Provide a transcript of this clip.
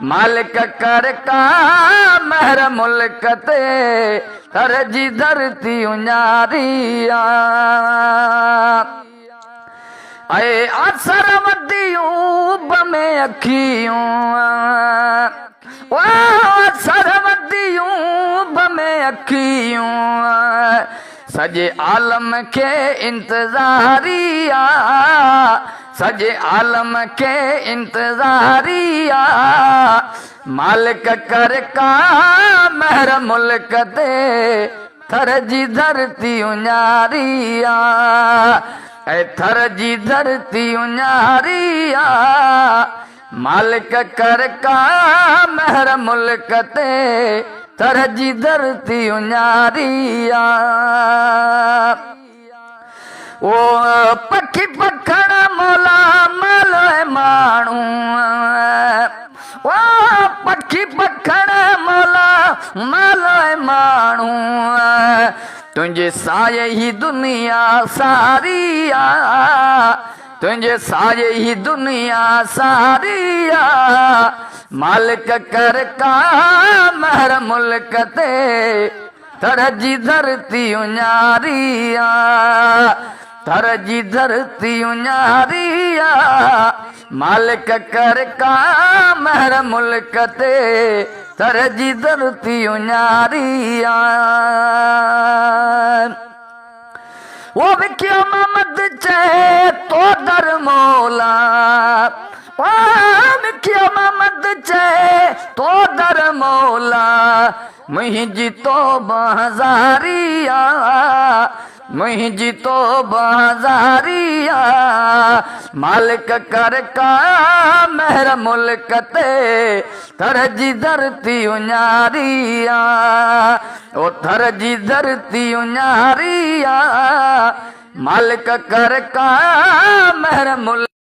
मालिक कर का महर मुल्क ते कर जी धरती उन्यारिया ऐ असर वदियूं बमे अखियूं असर वदियूं बमे अखियूं सजे आलम के इंतजारिया सजे आलम के इंतजारिया मालिक कर का महर मुल्क ते थर जी धरती उन्यारिया ऐ थर जी धरती उन्यारिया मालिक कर का महर मुल्क ते थर जी धरती उन्यारिया ओ पखी पखण मौला मालो माण्हू ओ पखी पखण मौला मालो माण्हू तुझे साए ही दुनिया सारिया तुझे साए ही दुनिया सारिया मालिक कर का महर मुल्क ते थर जी धरती उन्यारिया थर जी धरती उन्यारिया मालिक कर का महर मुल्क ते थर जी धरती उन्यारिया वो भी क्यों ममद चे तो दर मौला वो भी क्यों ममद चे तो दर मौला मुझी तो बाजारिया मुझी तो बाजारिया मालिक कर का महर मुल्क ते थर जी धरती उन्यारिया ओ थर जी धरती उन्यारिया मालिक कर का महर मुल्क